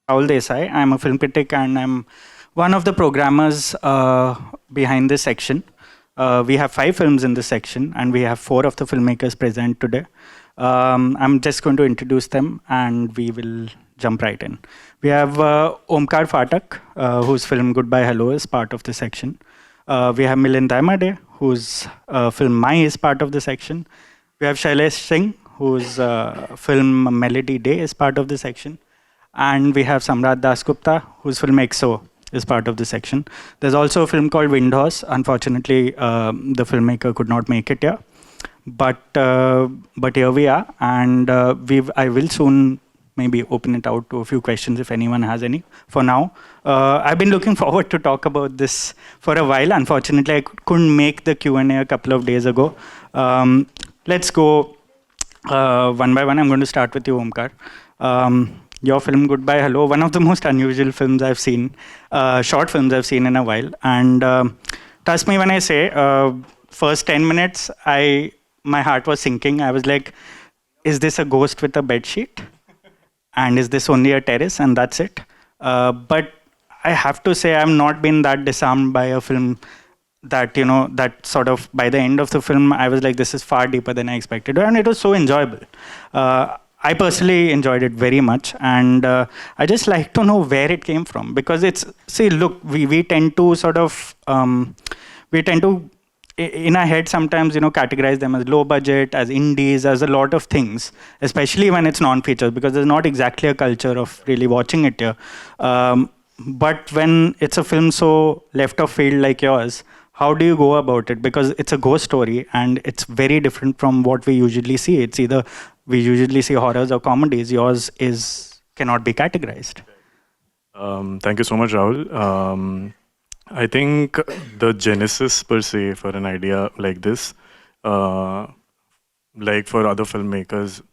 Rahul Desai. I'm a film critic and I'm one of the programmers behind this section. We have 5 films in this section and we have 4 of the filmmakers present today. I'm just going to introduce them and we will jump right in. We have Omkar Phatak, whose film Goodbye Hello is part of the section. We have Milind Dhaimade, whose film My is part of the section. We have Shailesh Singh, whose film Melody Day is part of the section. And we have Samrat Dasgupta, whose film EXO is part of the section. There's also a film called Windhorse. Unfortunately, the filmmaker could not make it here. But here we are, and I will soon maybe open it out to a few questions if anyone has any. For now, I've been looking forward to talk about this for a while. Unfortunately, I couldn't make the Q&A a couple of days ago. Let's go one by one. I'm going to start with you, Omkar. Your film Goodbye Hello, one of the most unusual films I've seen, short films I've seen in a while. And trust me when I say, first 10 minutes, my heart was sinking. I was like, is this a ghost with a bed sheet? And is this only a terrace and that's it? But I have to say I've not been that disarmed by a film that, that sort of, by the end of the film, I was like, this is far deeper than I expected. And it was so enjoyable. I personally enjoyed it very much. And I just like to know where it came from. Because look, we tend to sort of, in our head sometimes categorize them as low budget, as indies, as a lot of things, especially when it's non-feature, because there's not exactly a culture of really watching it here. But when it's a film so left of field like yours, how do you go about it? Because it's a ghost story and it's very different from what we usually see. It's either we usually see horrors or comedies. Yours cannot be categorized. Thank you so much, Rahul. I think the genesis per se for an idea like this, like for other filmmakers,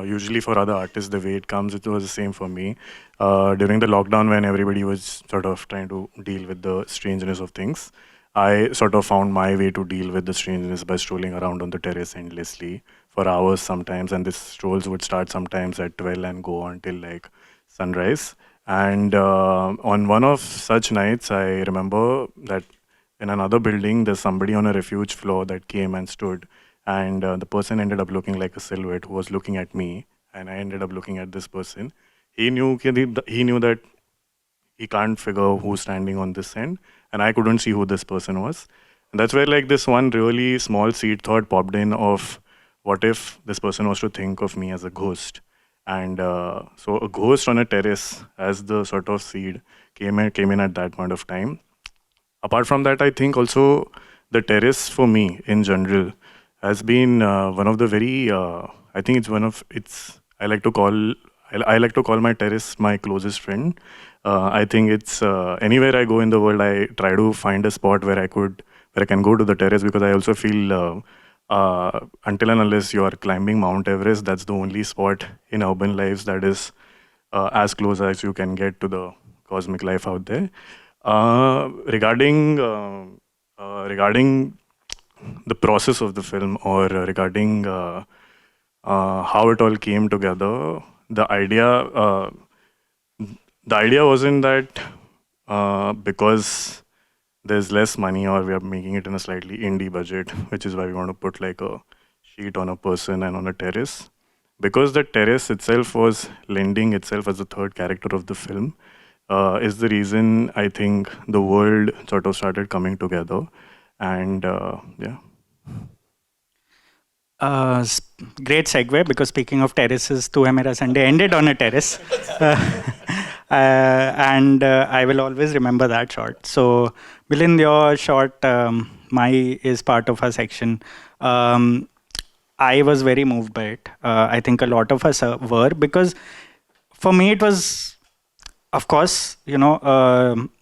usually for other artists, the way it comes, it was the same for me. During the lockdown, when everybody was sort of trying to deal with the strangeness of things, I sort of found my way to deal with the strangeness by strolling around on the terrace endlessly for hours sometimes. And these strolls would start sometimes at 12 and go until like sunrise. And on one of such nights, I remember that in another building, there's somebody on a refuge floor that came and stood. And the person ended up looking like a silhouette who was looking at me. And I ended up looking at this person. He knew that he can't figure who's standing on this end. And I couldn't see who this person was. And that's where like this one really small seed thought popped in of what if this person was to think of me as a ghost. And so a ghost on a terrace as the sort of seed came in at that point of time. Apart from that, I think also the terrace for me in general has been one of the very, I think I like to call my terrace my closest friend. I think it's anywhere I go in the world, I try to find a spot where I can go to the terrace, because I also feel until and unless you are climbing Mount Everest, that's the only spot in urban lives that is as close as you can get to the cosmic life out there. Regarding the process of the film, or regarding how it all came together, the idea wasn't that because there's less money or we are making it in a slightly indie budget, which is why we want to put like a sheet on a person and on a terrace. Because the terrace itself was lending itself as the third character of the film, is the reason I think the world sort of started coming together. And yeah. Great segue, because speaking of terraces, Tu Hai Mera Sunday ended on a terrace. And I will always remember that shot. So, Milind, your short, My is part of our section. I was very moved by it. I think a lot of us were, because for me it was, of course,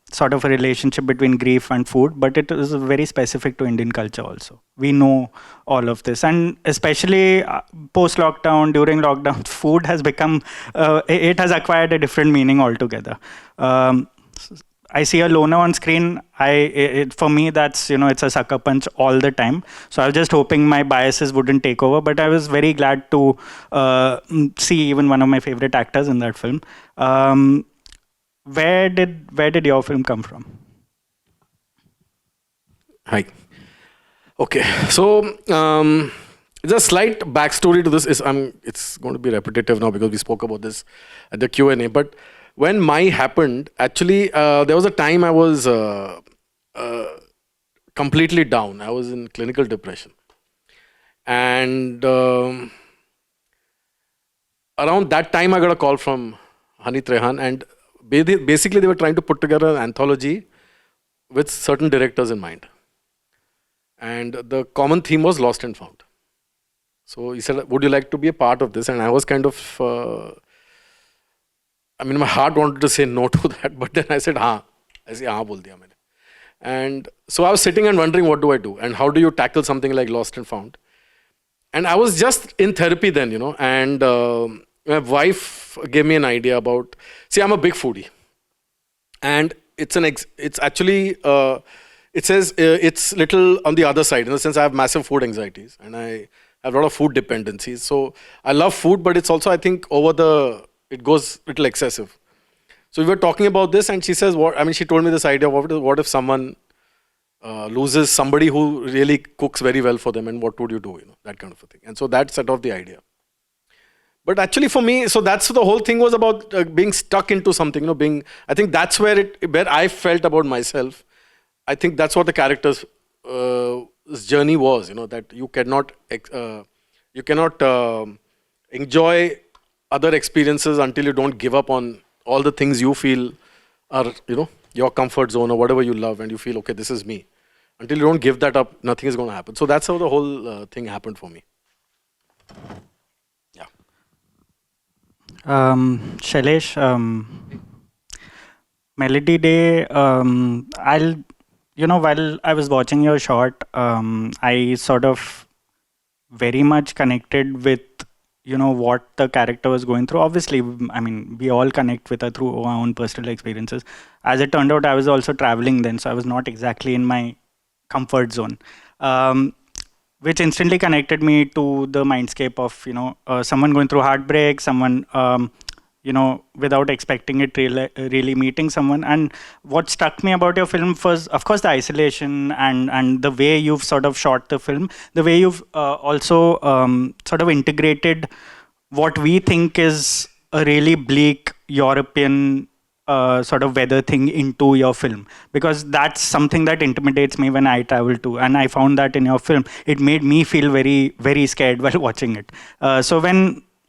sort of a relationship between grief and food, but it is very specific to Indian culture also. We know all of this, and especially post-lockdown, during lockdown, food has become, it has acquired a different meaning altogether. I see a loner on screen, for me that's, it's a sucker punch all the time. So I was just hoping my biases wouldn't take over, but I was very glad to see even one of my favorite actors in that film. where did your film come from? Hi. Okay. So, the slight backstory to this is it's going to be repetitive now because we spoke about this at the Q&A. But when My happened, actually, there was a time I was completely down. I was in clinical depression. And around that time, I got a call from Hani Trehan. And basically, they were trying to put together an anthology with certain directors in mind. And the common theme was lost and found. So he said, would you like to be a part of this? And I was kind of, my heart wanted to say no to that, but then I said, हाँ. I said, हाँ बोल दिया मैंने. And so I was sitting and wondering, what do I do? And how do you tackle something like lost and found? And I was just in therapy then, and my wife gave me an idea about, see, I'm a big foodie. And it's actually, it says it's little on the other side, in the sense I have massive food anxieties and I have a lot of food dependencies. So I love food, but it's also, I think, it goes a little excessive. So we were talking about this and she says, she told me this idea, what if someone loses somebody who really cooks very well for them, and what would you do, that kind of a thing. And so that set off the idea. But actually for me, so that's the whole thing was about being stuck into something, I think that's where I felt about myself. I think that's what the character's journey was, that you cannot enjoy other experiences until you don't give up on all the things you feel are, your comfort zone or whatever you love, and you feel, okay, this is me. Until you don't give that up, nothing is going to happen. So that's how the whole thing happened for me. Yeah. Shailesh, Melody Day, while I was watching your short, I sort of very much connected with, what the character was going through. Obviously, we all connect with her through our own personal experiences. As it turned out, I was also traveling then, so I was not exactly in my comfort zone, which instantly connected me to the mindscape of, someone going through heartbreak, someone, without expecting it, really meeting someone. And what struck me about your film was, of course, the isolation and the way you've sort of shot the film, the way you've also sort of integrated what we think is a really bleak European sort of weather thing into your film, because that's something that intimidates me when I travel to, and I found that in your film it made me feel very, very scared while watching it. So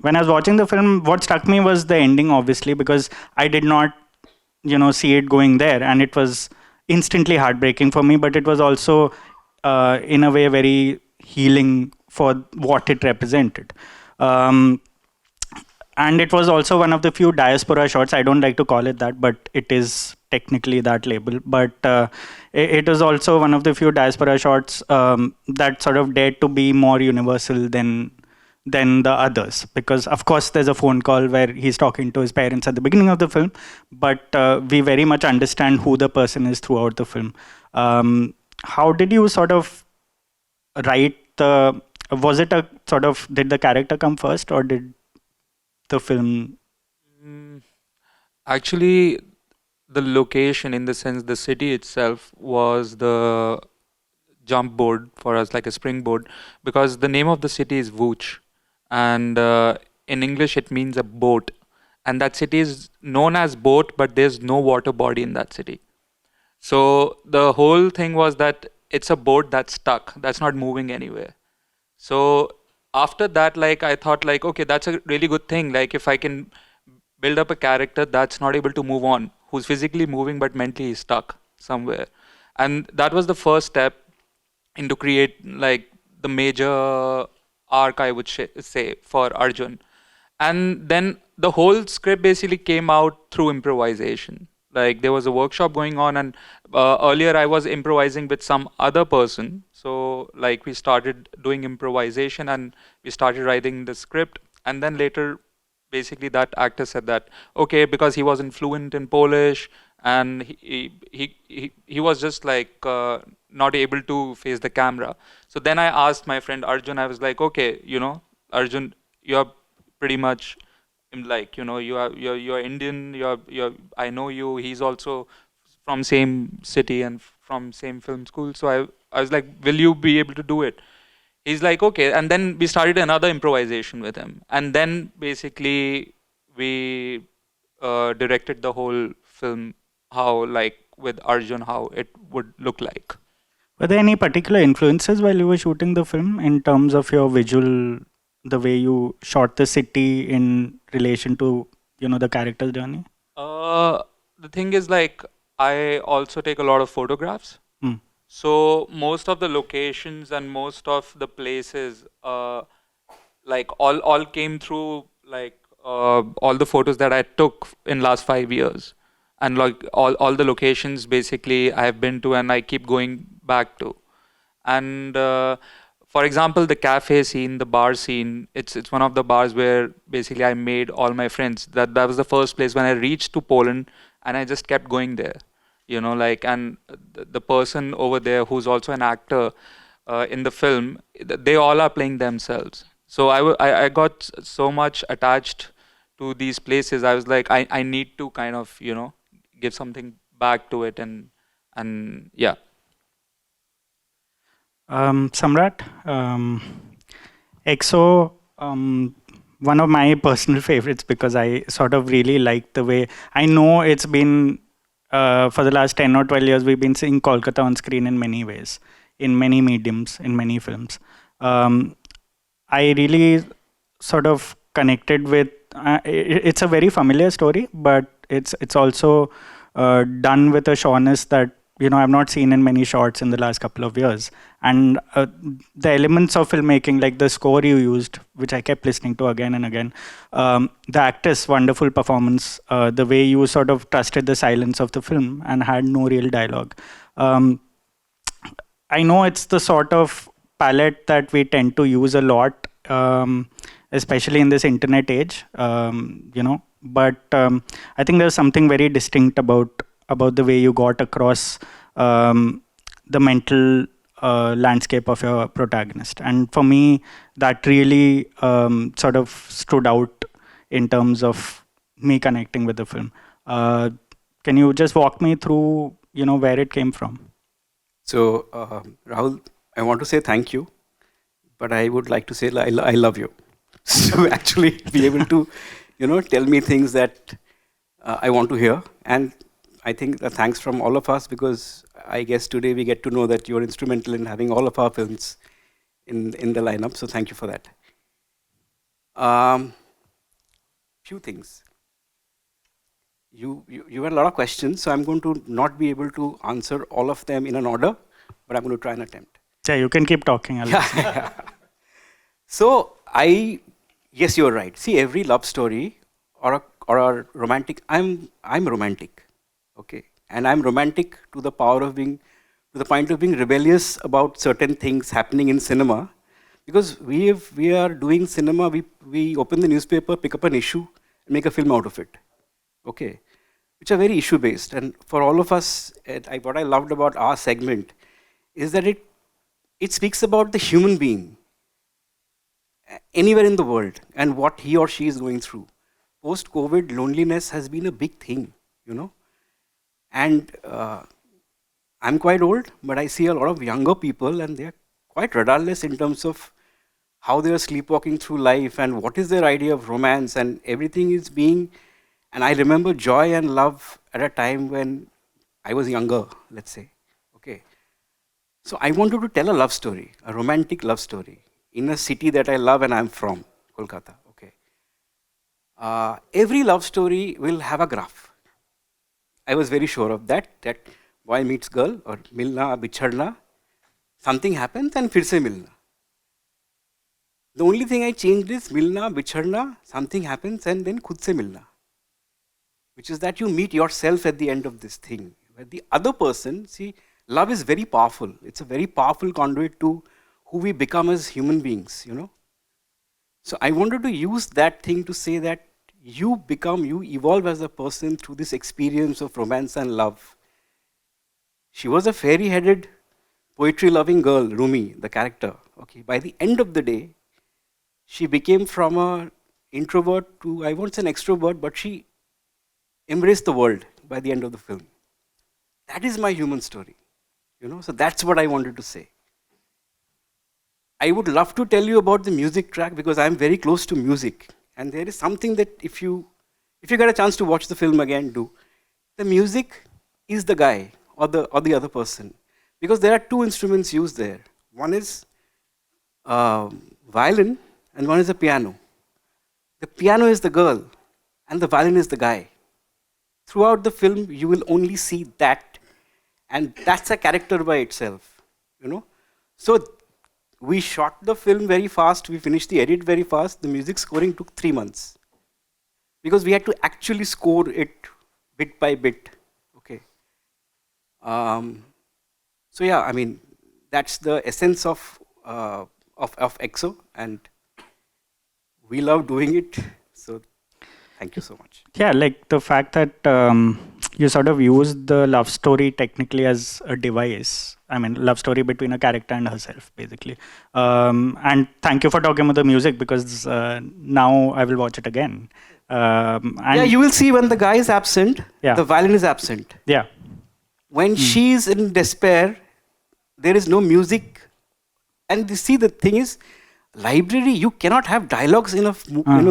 when I was watching the film, what struck me was the ending, obviously, because I did not, see it going there, and it was instantly heartbreaking for me. But it was also, in a way, very healing for what it represented. And it was also one of the few diaspora shots. I don't like to call it that, but it is technically that label. But it is also one of the few diaspora shots that sort of dared to be more universal than the others, because of course there's a phone call where he's talking to his parents at the beginning of the film, but we very much understand who the person is throughout the film. How did you sort of write was it a sort of, did the character come first or did the film? Actually, the location, in the sense the city itself, was the jump board for us, like a springboard, because the name of the city is Vooch, and in English it means a boat, and that city is known as boat, but there's no water body in that city. So the whole thing was that it's a boat that's stuck, that's not moving anywhere. So after that, like, I thought, like, okay, that's a really good thing. Like, if I can build up a character that's not able to move on, who's physically moving but mentally is stuck somewhere. And that was the first step into create, like, the major arc, I would say, for Arjun. And then the whole script basically came out through improvisation. Like, there was a workshop going on, and earlier I was improvising with some other person. So, like, we started doing improvisation and we started writing the script. And then later, basically, that actor said that, okay, because he wasn't fluent in Polish and he was just like not able to face the camera. So then I asked my friend Arjun, I was like, okay, Arjun, you're pretty much like, you know, you're Indian, you're I know you. He's also from same city and from same film school. So I was like, will you be able to do it? He's like, okay. And then we started another improvisation with him, and then basically we directed the whole film, how, like, with Arjun, how it would look like. Were there any particular influences while you were shooting the film in terms of your visual, the way you shot the city in relation to, you know, the character's journey? The thing is, like, I also take a lot of photographs. Hmm. So most of the locations and most of the places, like, all came through, like, all the photos that I took in last 5 years, and like all the locations basically I have been to and I keep going back to. And for example, the cafe scene, the bar scene, it's one of the bars where basically I made all my friends. That was the first place when I reached to Poland, and I just kept going there. You know, like, and the person over there who's also an actor in the film, they all are playing themselves. So I got so much attached to these places. I was like, I need to kind of, you know, give something back to it, and yeah. Samrat, EXO, one of my personal favorites because I sort of really like the way, I know it's been for the last 10 or 12 years, we've been seeing Kolkata on screen in many ways, in many mediums, in many films. I really sort of connected with, it's a very familiar story, but it's also done with a sureness that, you know, I've not seen in many shots in the last couple of years. And the elements of filmmaking, like the score you used, which I kept listening to again and again, the actress, wonderful performance, the way you sort of trusted the silence of the film and had no real dialogue. I know it's the sort of palette that we tend to use a lot, especially in this internet age, you know, but I think there's something very distinct about the way you got across the mental landscape of your protagonist. And for me, that really sort of stood out in terms of me connecting with the film. Can you just walk me through, you know, where it came from? So, Rahul, I want to say thank you, but I would like to say I love you. So actually be able to, you know, tell me things that I want to hear. And I think thanks from all of us, because I guess today we get to know that you're instrumental in having all of our films in the lineup. So thank you for that. Few things. You had a lot of questions, so I'm going to not be able to answer all of them in an order, but I'm going to try and attempt. Yeah, you can keep talking. So yes, you're right. See, every love story or a romantic, I'm romantic, okay, and I'm romantic to the power of being, to the point of being rebellious about certain things happening in cinema, because we are doing cinema. We open the newspaper, pick up an issue, and make a film out of it, okay, which are very issue based. And for all of us, what I loved about our segment is that it speaks about the human being anywhere in the world and what he or she is going through. Post-COVID, loneliness has been a big thing, you know. And I'm quite old, but I see a lot of younger people, and they're quite rudderless in terms of how they are sleepwalking through life and what is their idea of romance, and everything is being. And I remember joy and love at a time when I was younger, let's say. Okay. So I wanted to tell a love story, a romantic love story, in a city that I love and I'm from, Kolkata. Okay. Every love story will have a graph. I was very sure of that boy meets girl, or milna, bichhadna, something happens and fir se milna. The only thing I changed is milna, bichhadna, something happens and then khud se milna. Which is that you meet yourself at the end of this thing. Where the other person, see, love is very powerful. It's a very powerful conduit to who we become as human beings, you know. So I wanted to use that thing to say that you evolve as a person through this experience of romance and love. She was a fairy-headed, poetry-loving girl, Rumi, the character. Okay, by the end of the day, she became from a introvert to, I won't say an extrovert, but she embraced the world by the end of the film. That is my human story, so that's what I wanted to say. I would love to tell you about the music track because I'm very close to music. And there is something that if you get a chance to watch the film again, do. The music is the guy or the other person. Because there are two instruments used there. One is violin and one is a piano. The piano is the girl and the violin is the guy. Throughout the film, you will only see that. And that's a character by itself, So we shot the film very fast. We finished the edit very fast. The music scoring took 3 months. Because we had to actually score it bit by bit. Okay. So yeah, I mean, that's the essence of EXO, and we love doing it. So thank you so much. Yeah, like the fact that you sort of used the love story technically as a device. I mean, love story between a character and herself, basically. And thank you for talking about the music because now I will watch it again. Yeah, you will see when the guy is absent, the violin is absent. Yeah. When she's in despair, there is no music. And you see, the thing is, library, you cannot have dialogues in a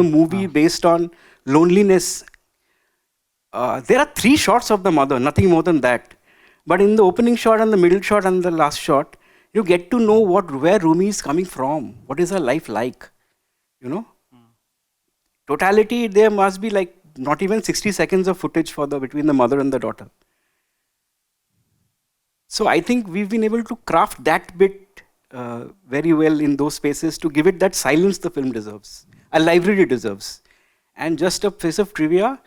movie based on loneliness. There are 3 shots of the mother, nothing more than that. But in the opening shot and the middle shot and the last shot, you get to know where Rumi is coming from. What is her life like? Totality, there must be like not even 60 seconds of footage between the mother and the daughter. So I think we've been able to craft that bit very well in those spaces to give it that silence the film deserves, a library deserves. And just a piece of trivia,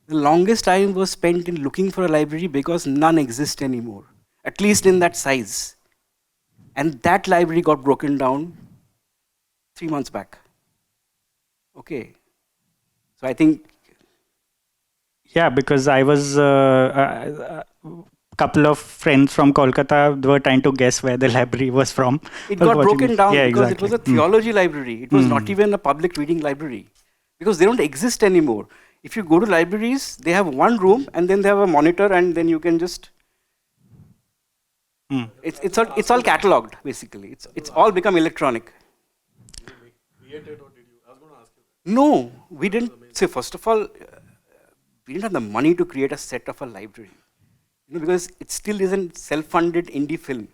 the longest time was spent in looking for a library because none exist anymore, at least in that size. And that library got broken down 3 months back. Okay. So I think... Yeah, because I was... couple of friends from Kolkata were trying to guess where the library was from. It got broken down because it was a theology library. It was not even a public reading library because they don't exist anymore. If you go to libraries, they have one room and then they have a monitor and then you can just... It's all catalogued, basically. It's all become electronic. Did you create it or did you? I was going to ask you that. No, we didn't. So first of all, we didn't have the money to create a set of a library. Because it still isn't self-funded indie film.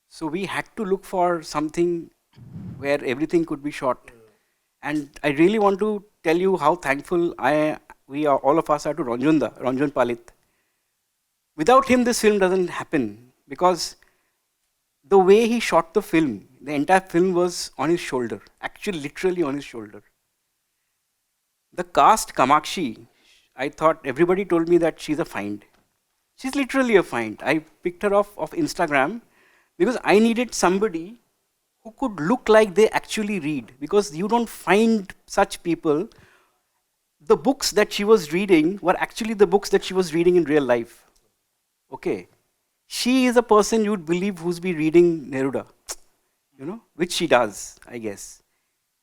So we had to look for something where everything could be shot. And I really want to tell you how thankful all of us are to Ranjan Palit. Without him, this film doesn't happen because the way he shot the film, the entire film was on his shoulder, actually literally on his shoulder. The cast, Kamakshi, I thought everybody told me that she's a find. She's literally a find. I picked her off of Instagram because I needed somebody who could look like they actually read, because you don't find such people. The books that she was reading were actually the books that she was reading in real life. Okay. She is a person you would believe who's been reading Neruda, which she does, I guess.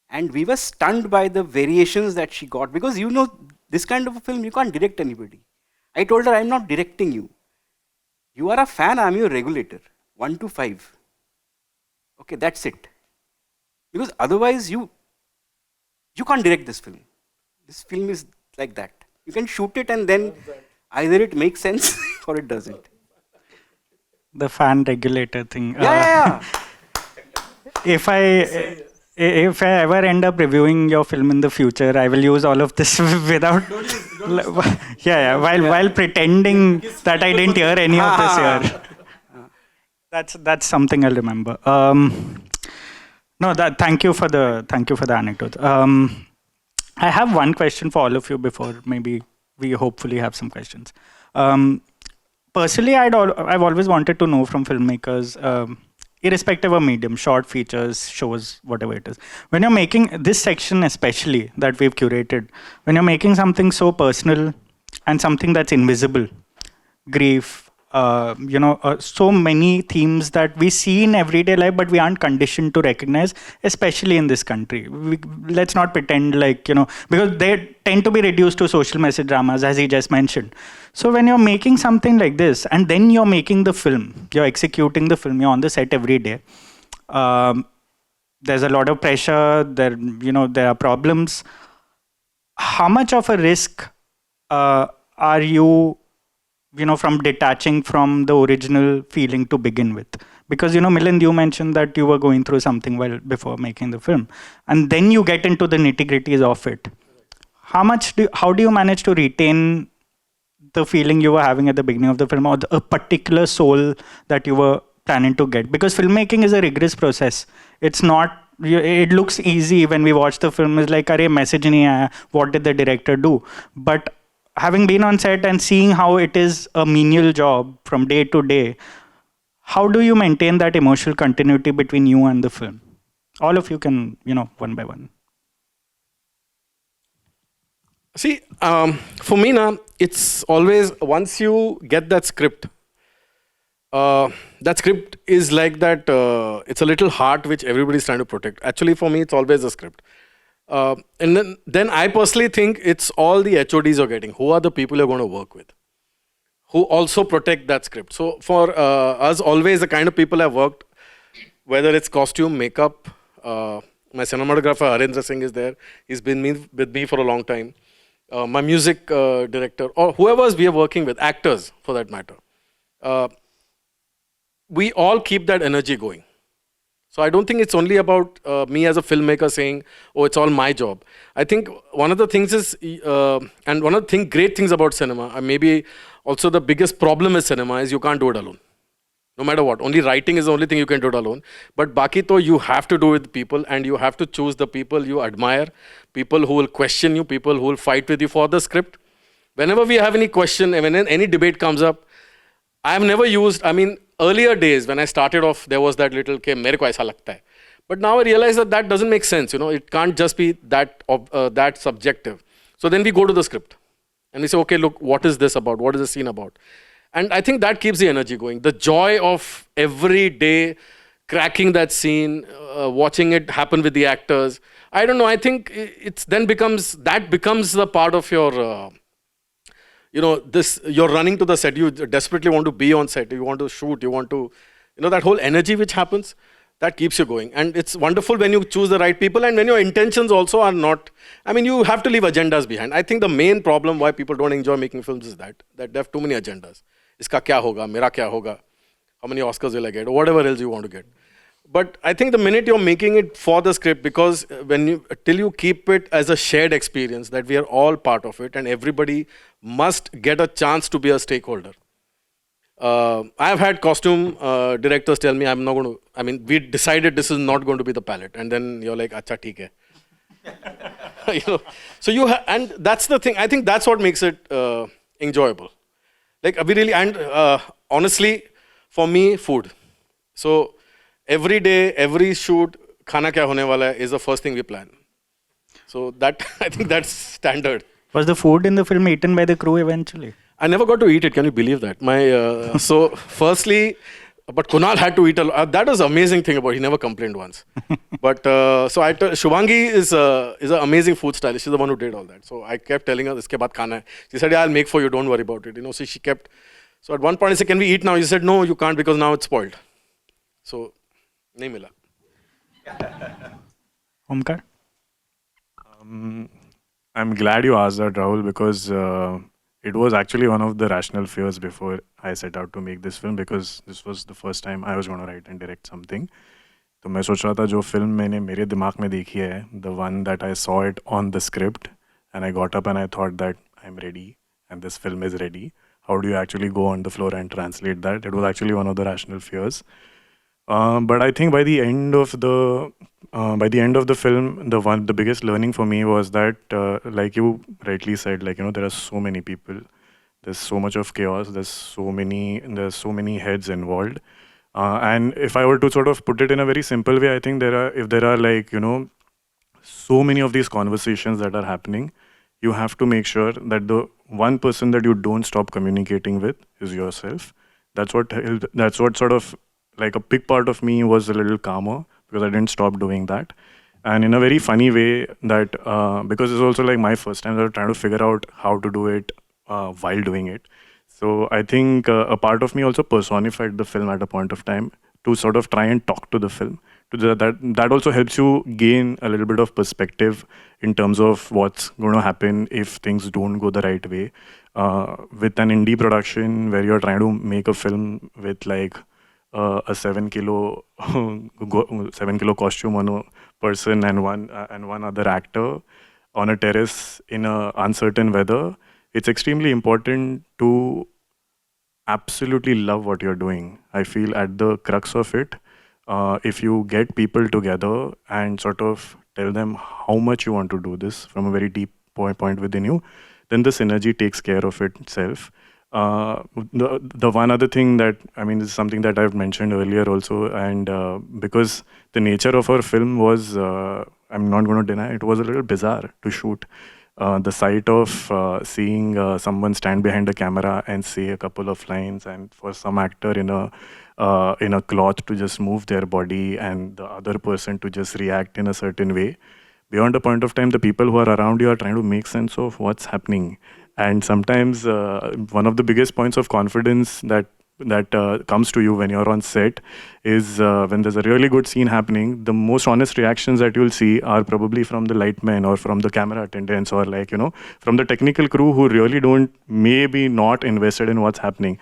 And we were stunned by the variations that she got because this kind of a film, you can't direct anybody. I told her, I'm not directing you. You are a fan, I'm your regulator. 1 to 5. Okay, that's it. Because otherwise you can't direct this film. This film is like that. You can shoot it and then either it makes sense or it doesn't. The fan regulator thing. Yeah. If I ever end up reviewing your film in the future, I will use all of this without... While pretending that I didn't hear any of this here. That's something I'll remember. Thank you for the anecdote. I have one question for all of you before maybe we hopefully have some questions. Personally, I've always wanted to know from filmmakers, irrespective of medium, short features, shows, whatever it is. When you're making this section especially that we've curated, when you're making something so personal and something that's invisible, grief, so many themes that we see in everyday life, but we aren't conditioned to recognize, especially in this country. Let's not pretend because they tend to be reduced to social message dramas, as he just mentioned. So when you're making something like this, and then you're making the film, you're executing the film, you're on the set every day. There's a lot of pressure. There are problems. How much of a risk are you? From detaching from the original feeling to begin with? Because, Milind, you mentioned that you were going through something before making the film, and then you get into the nitty-gritties of it. How do you manage to retain the feeling you were having at the beginning of the film, or a particular soul that you were planning to get? Because filmmaking is a rigorous process. It's not, it looks easy when we watch the film. It's like, arey, message nahi aaya, what did the director do? But having been on set and seeing how it is a menial job from day to day, how do you maintain that emotional continuity between you and the film? All of you can, one by one. See, for me now, it's always, once you get that script is like that, it's a little heart which everybody's trying to protect. Actually, for me, it's always a script. And then I personally think it's all the HODs you're getting. Who are the people you're going to work with? Who also protect that script. So for us, always the kind of people I've worked, whether it's costume, makeup, my cinematographer, Arendra Singh, is there. He's been with me for a long time. My music director, or whoever we are working with, actors for that matter. We all keep that energy going. So I don't think it's only about me as a filmmaker saying, oh, it's all my job. I think one of the things is, and one of the great things about cinema, and maybe also the biggest problem with cinema, is you can't do it alone. No matter what. Only writing is the only thing you can do it alone. But baki to you have to do with people, and you have to choose the people you admire, people who will question you, people who will fight with you for the script. Whenever we have any question, when any debate comes up, I have never used, earlier days when I started off, there was that little, ke mere ko aisa lagta hai. But now I realize that doesn't make sense. It can't just be that subjective. So then we go to the script and we say, okay, look, what is this about? What is the scene about? And I think that keeps the energy going. The joy of every day cracking that scene, watching it happen with the actors. I don't know. I think that becomes the part of your, you're running to the set. You desperately want to be on set. You want to shoot. You want to, that whole energy which happens, that keeps you going. And it's wonderful when you choose the right people and when your intentions also are not, you have to leave agendas behind. I think the main problem why people don't enjoy making films is that they have too many agendas. Iska kya hoga, mera kya hoga, how many Oscars will I get, or whatever else you want to get. But I think the minute you're making it for the script, because till you keep it as a shared experience, that we are all part of it and everybody must get a chance to be a stakeholder. I've had costume directors tell me, I'm not going to, we decided this is not going to be the palette. And then you're like, acha, theek hai. So and that's the thing. I think that's what makes it enjoyable. Like, we really, and honestly, for me, food. So every day, every shoot, khana kya hone wala hai is the first thing we plan. So that, I think that's standard. Was the food in the film eaten by the crew eventually? I never got to eat it. Can you believe that? So firstly, but Kunal had to eat a lot. That was the amazing thing about it. He never complained once. But so Shubhangi is an amazing food stylist. She's the one who did all that. So I kept telling her, iske baad khana hai. She said, yeah, I'll make for you. Don't worry about it. So she kept. So at one point I said, can we eat now? She said, no, you can't because now it's spoiled. So, nahi mila. Omkar? I'm glad you asked that, Rahul, because it was actually one of the rational fears before I set out to make this film, because this was the first time I was going to write and direct something. तो मैं सोच रहा था जो film मैंने मेरे दिमाग में देखी है, the one that I saw it on the script and I got up and I thought that I'm ready and this film is ready. How do you actually go on the floor and translate that? It was actually one of the rational fears. But I think by the end of the film, the biggest learning for me was that, like you rightly said, there are so many people, there's so much of chaos, there's so many heads involved, and if I were to sort of put it in a very simple way, I think if there are so many of these conversations that are happening, you have to make sure that the one person that you don't stop communicating with is yourself. That's what helped, that's what sort of like a big part of me was a little calmer because I didn't stop doing that. And in a very funny way that because it's also like my first time, I was trying to figure out how to do it while doing it. So I think a part of me also personified the film at a point of time to sort of try and talk to the film. That also helps you gain a little bit of perspective in terms of what's going to happen if things don't go the right way. With an indie production where you're trying to make a film with like a 7 kilo 7 kilo costume on a person and one other actor on a terrace in a uncertain weather, it's extremely important to absolutely love what you're doing. I feel at the crux of it, if you get people together and sort of tell them how much you want to do this from a very deep point within you, then the synergy takes care of itself. The one other thing that, I mean, this is something that I've mentioned earlier also, and because the nature of our film was, I'm not going to deny, it was a little bizarre to shoot. The sight of seeing someone stand behind a camera and say a couple of lines, and for some actor in a cloth to just move their body and the other person to just react in a certain way. Beyond a point of time, the people who are around you are trying to make sense of what's happening. And sometimes one of the biggest points of confidence that comes to you when you're on set is when there's a really good scene happening, the most honest reactions that you'll see are probably from the lightmen or from the camera attendants or like, you know, from the technical crew who really don't, maybe not invested in what's happening.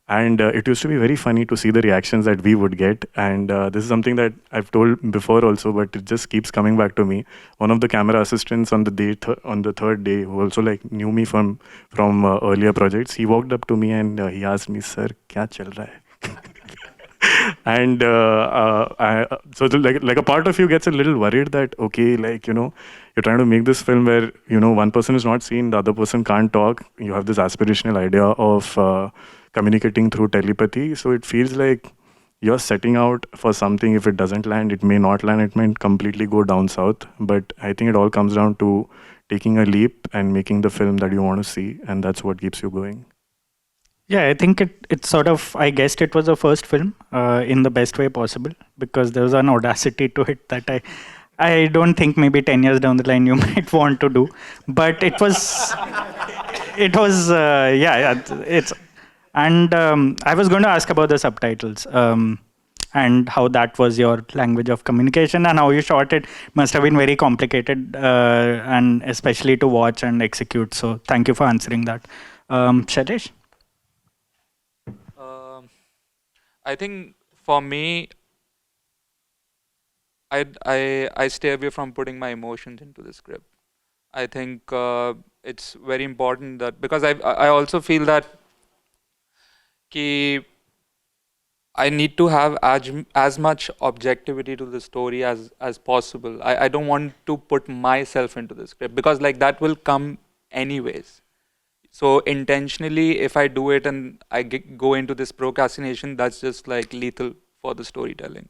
And it used to be very funny to see the reactions that we would get. And this is something that I've told before also, but it just keeps coming back to me. One of the camera assistants on the day on the third day, who also like knew me from earlier projects, he walked up to me and he asked me, "Sir, kya chal raha hai?" And so like a part of you gets a little worried that, okay, like, you know, you're trying to make this film where, you know, one person is not seen, the other person can't talk. You have this aspirational idea of communicating through telepathy. So it feels like you're setting out for something. If it doesn't land, it may not land, it may completely go down south. But I think it all comes down to taking a leap and making the film that you want to see. And that's what keeps you going. Yeah, I think it sort of, I guessed it was a first film in the best way possible, because there was an audacity to it that I don't think maybe 10 years down the line you might want to do. But it was, yeah, it's, and I was going to ask about the subtitles and how that was your language of communication and how you shot it. Must have been very complicated and especially to watch and execute. So thank you for answering that. Shailesh? I think for me, I stay away from putting my emotions into the script. I think it's very important that, because I also feel that I need to have as much objectivity to the story as possible. I don't want to put myself into the script, because like that will come anyways. So intentionally, if I do it and I go into this procrastination, that's just like lethal for the storytelling.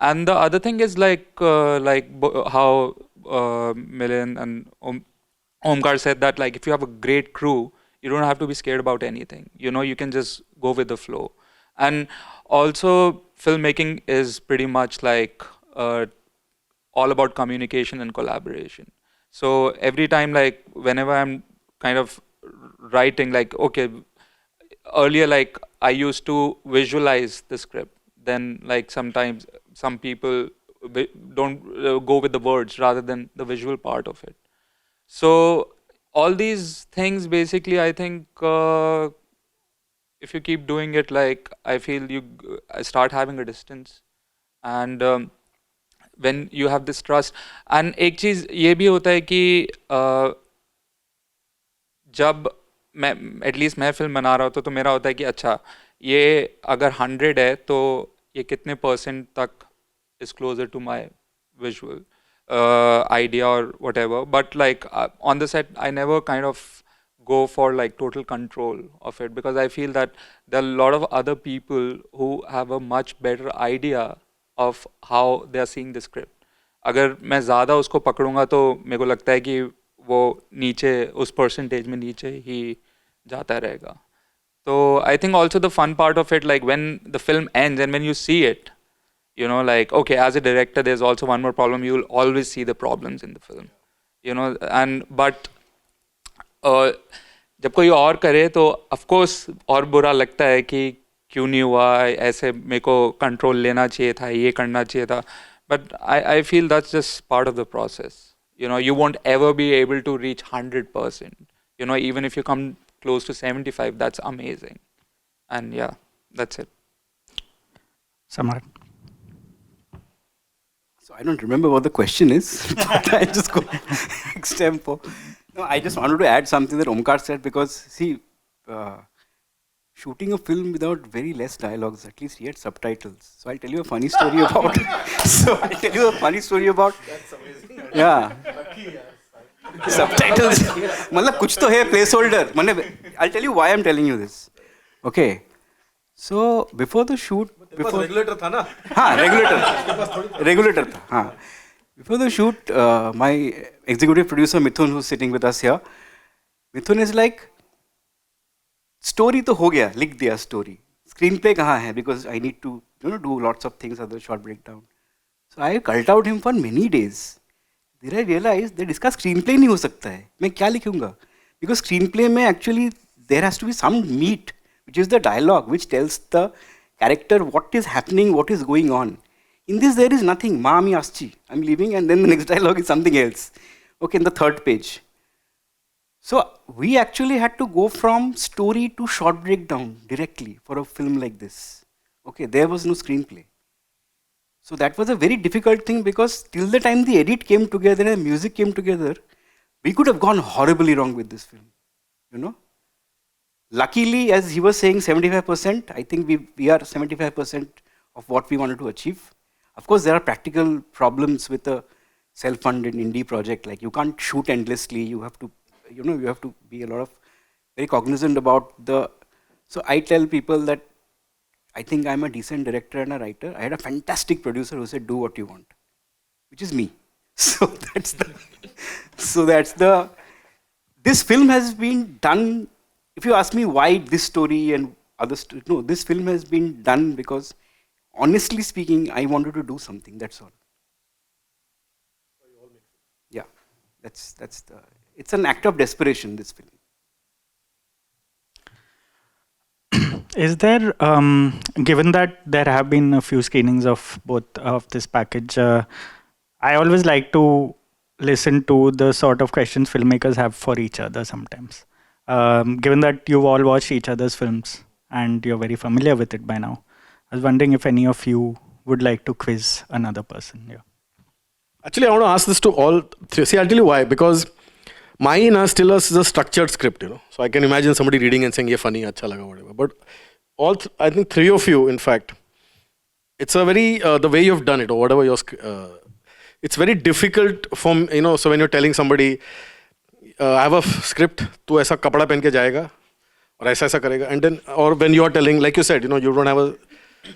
And the other thing is like how Milind and Omkar said that, like, if you have a great crew, you don't have to be scared about anything. You know, you can just go with the flow. And also, filmmaking is pretty much like all about communication and collaboration. So every time, like whenever I'm kind of writing, like, okay, earlier, like I used to visualize the script. Then like sometimes some people don't go with the words rather than the visual part of it. So all these things, basically, I think if you keep doing it, like I feel you start having a distance. And when you have this trust, and एक चीज ये भी होता है कि जब मैं at least मैं फिल्म बना रहा होता तो मेरा होता है कि अच्छा ये अगर 100 है तो ये कितने % तक is closer to my visual idea or whatever. But like on the set, I never kind of go for like total control of it, because I feel that there are a lot of other people who have a much better idea of how they are seeing the script. अगर मैं ज़्यादा उसको पकड़ूंगा तो मेरे को लगता है कि वो नीचे उस परसेंटेज में नीचे ही जाता रहेगा. So I think also the fun part of it, like when the film ends and when you see it, you know, like, okay, as a director, there's also one more problem. You will always see the problems in the film, you know, and but जब कोई और करे तो of course और बुरा लगता है कि क्यों नहीं हुआ, ऐसे मेरे को कंट्रोल लेना चाहिए था, ये करना चाहिए था. But I feel that's just part of the process. You know, you won't ever be able to reach 100%. You know, even if you come close to 75, that's amazing. And yeah, that's it. Samrat. So I don't remember what the question is, but I just go extempo. No, I just wanted to add something that Omkar said, because see, shooting a film without very less dialogues, at least he had subtitles. So I'll tell you a funny story about. That's amazing. Yeah. Subtitles. मतलब कुछ तो है placeholder. I'll tell you why I'm telling you this. Okay. So before the shoot, regulator था ना? हाँ, regulator था. हाँ. Before the shoot, my executive producer Mithun, who's sitting with us here, Mithun is like, story तो हो गया, लिख दिया story. Screenplay कहाँ है? Because I need to, do lots of things, other short breakdown. So I cult out him for many days. Then I realized that इसका screenplay नहीं हो सकता है. मैं क्या लिखूँगा? Because screenplay में actually there has to be some meat, which is the dialogue, which tells the character what is happening, what is going on. In this there is nothing. Mami aschi. I'm leaving, and then the next dialogue is something else. Okay, in the third page. So we actually had to go from story to short breakdown directly for a film like this. Okay, there was no screenplay. So that was a very difficult thing, because till the time the edit came together and music came together, we could have gone horribly wrong with this film. Luckily, as he was saying, 75%, I think we are 75% of what we wanted to achieve. Of course, there are practical problems with a self-funded indie project. Like, you can't shoot endlessly. You have to, you have to be very cognizant about the. So I tell people that I think I'm a decent director and a writer. I had a fantastic producer who said, "Do what you want," which is me. So that's the. This film has been done. If you ask me why this story and other stories, no, this film has been done because, honestly speaking, I wanted to do something. That's all. Yeah, that's the. It's an act of desperation, this film. Is there, given that there have been a few screenings of both of this package, I always like to listen to the sort of questions filmmakers have for each other sometimes. Given that you've all watched each other's films and you're very familiar with it by now, I was wondering if any of you would like to quiz another person. Yeah. Actually, I want to ask this to all three. See, I'll tell you why. Because mine still is a structured script, So I can imagine somebody reading and saying, "Yeah, funny, acha laga," whatever. But I think three of you, in fact, it's a very the way you've done it or whatever it's very difficult from So when you're telling somebody, I have a script, tu aisa kapda pehen ke jayega, or aisa karega, and then or when you are telling, like you said, you don't have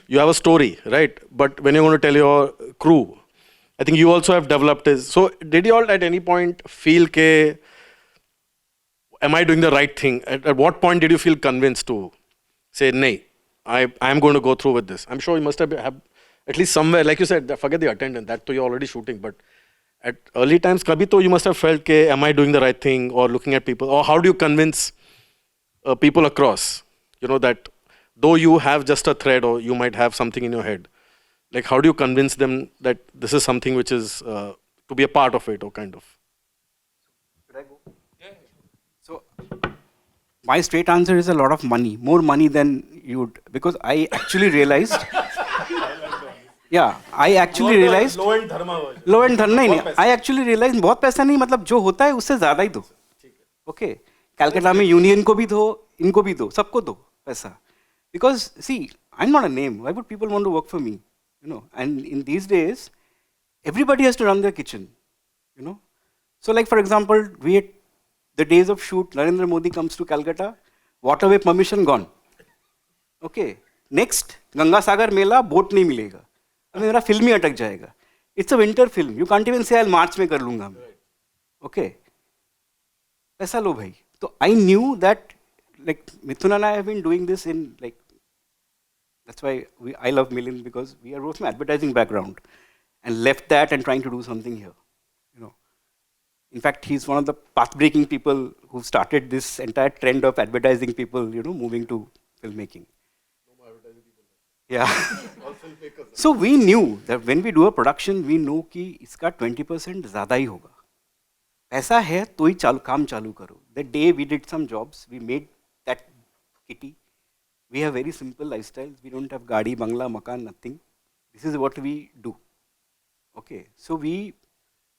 you have a story, right? But when you're going to tell your crew, I think you also have developed this. So did you all at any point feel ke, am I doing the right thing? At what point did you feel convinced to say, nay, I am going to go through with this? I'm sure you must have at least somewhere, like you said, forget the attendant, that you're already shooting. But at early times, kabhi to you must have felt, ke, am I doing the right thing? Or looking at people, or how do you convince people across, that though you have just a thread or you might have something in your head, like how do you convince them that this is something which is to be a part of it or kind of? Should I go? Yeah. So my straight answer is a lot of money, more money than you'd, because I actually realized. Yeah, I actually realized. Low end dharma version. Low end dharma नहीं. I actually realized बहुत पैसा नहीं, मतलब जो होता है उससे ज़्यादा ही दो. Okay. कलकत्ता में यूनियन को भी दो, इनको भी दो, सबको दो पैसा. Because see, I'm not a name. Why would people want to work for me? And in these days, everybody has to run their kitchen. So like for example, we had the days of shoot. Narendra Modi comes to Calcutta, waterway permission gone. Okay. Next, Ganga Sagar Mela, boat नहीं मिलेगा. मेरा film ही अटक जाएगा. It's a winter film. You can't even say I'll March में कर लूँगा. Okay. पैसा लो भाई. So I knew that like Mithun and I have been doing this in like, that's why I love Milind, because we are both from advertising background and left that and trying to do something here. You know, in fact, he's one of the path-breaking people who started this entire trend of advertising people, you know, moving to filmmaking. Yeah. So we knew that when we do a production, we know कि इसका 20% ज़्यादा ही होगा. पैसा है तो ही काम चालू करो. The day we did some jobs, we made that kitty. We have very simple lifestyles. We don't have gaadi, bangla, makan, nothing. This is what we do. Okay. So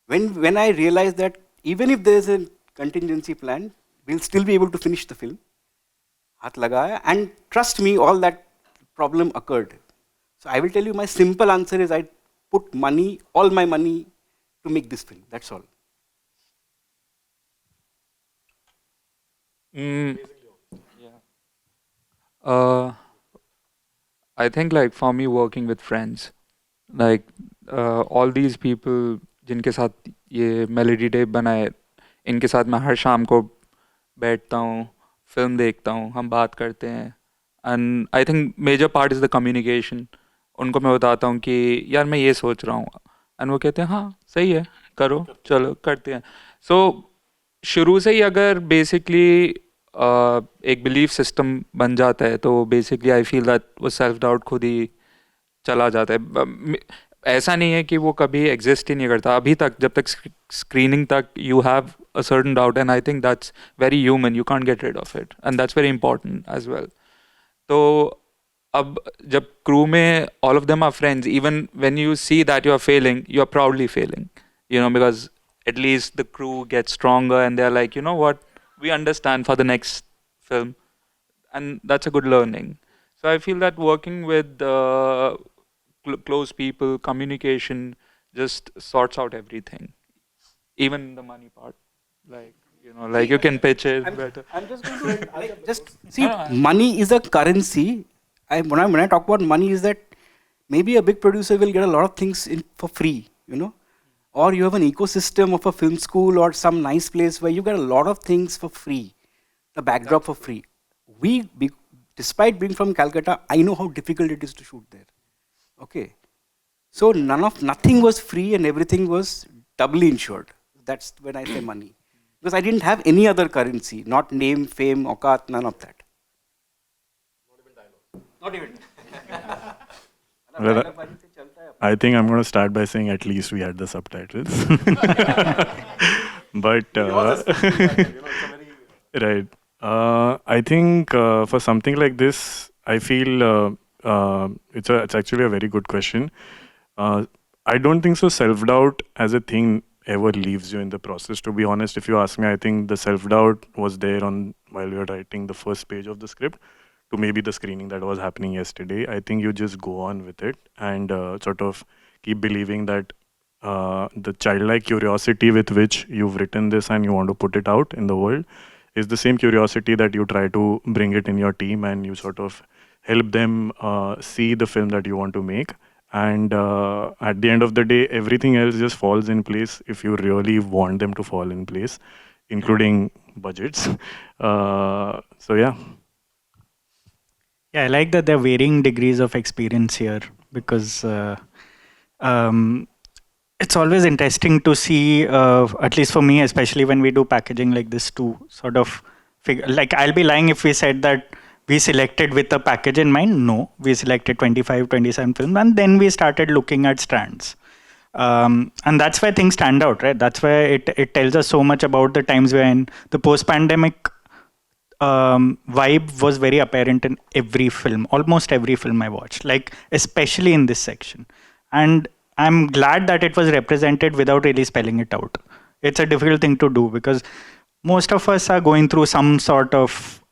when I realized that even if there is a contingency plan, we'll still be able to finish the film. हाथ लगाया, and trust me, all that problem occurred. So I will tell you, my simple answer is I put money, all my money, to make this film. That's all. I think like for me, working with friends, like all these people जिनके साथ ये melody tape बनाए, इनके साथ मैं हर शाम को बैठता हूँ, फिल्म देखता हूँ, हम बात करते हैं. And I think major part is the communication. उनको मैं बताता हूँ कि यार मैं ये सोच रहा हूँ, एंड वो कहते हैं हाँ सही है, करो, चलो करते हैं. सो शुरू से ही अगर बेसिकली एक बिलीफ सिस्टम बन जाता है तो बेसिकली आई फील दैट वो सेल्फ डाउट खुद ही चला जाता है. ऐसा नहीं है कि वो कभी एग्जिस्ट ही नहीं करता. अभी तक जब तक स्क्रीनिंग तक you have a certain doubt, and I think that's very human. You can't get rid of it, and that's very important as well. तो अब जब क्रू में all of them are friends, even when you see that you are failing, you are proudly failing, you know, because at least the crew gets stronger and they're like, you know what, we understand for the next film, and that's a good learning. So I feel that working with close people, communication just sorts out everything, even the money part. Like, you know, like you can pitch it better. I'm just going to just see, money is a currency. When I talk about money, is that maybe a big producer will get a lot of things for free, you know. Or you have an ecosystem of a film school or some nice place where you get a lot of things for free, the backdrop for free. Despite being from Calcutta, I know how difficult it is to shoot there. Okay, so nothing was free and everything was doubly insured. That's when I say money, because I didn't have any other currency, not name, fame, aukat, none of that. Not even dialogue. I think I'm going to start by saying at least we had the subtitles. But right. I think for something like this, I feel it's actually a very good question. I don't think so self-doubt as a thing ever leaves you in the process. To be honest, if you ask me, I think the self-doubt was there while we were writing the first page of the script, to maybe the screening that was happening yesterday. I think you just go on with it and sort of keep believing that the childlike curiosity with which you've written this and you want to put it out in the world is the same curiosity that you try to bring it in your team, and you sort of help them see the film that you want to make. And at the end of the day, everything else just falls in place if you really want them to fall in place, including budgets. So yeah. Yeah, I like that there are varying degrees of experience here, because it's always interesting to see, at least for me, especially when we do packaging like this, to sort of figure, like I'll be lying if we said that we selected with a package in mind. No, we selected 25, 27 films, and then we started looking at strands. And that's why things stand out, right? That's why it tells us so much about the times we're in. The post-pandemic vibe was very apparent in every film, almost every film I watched, like especially in this section. And I'm glad that it was represented without really spelling it out. It's a difficult thing to do, because most of us are going through some sort of,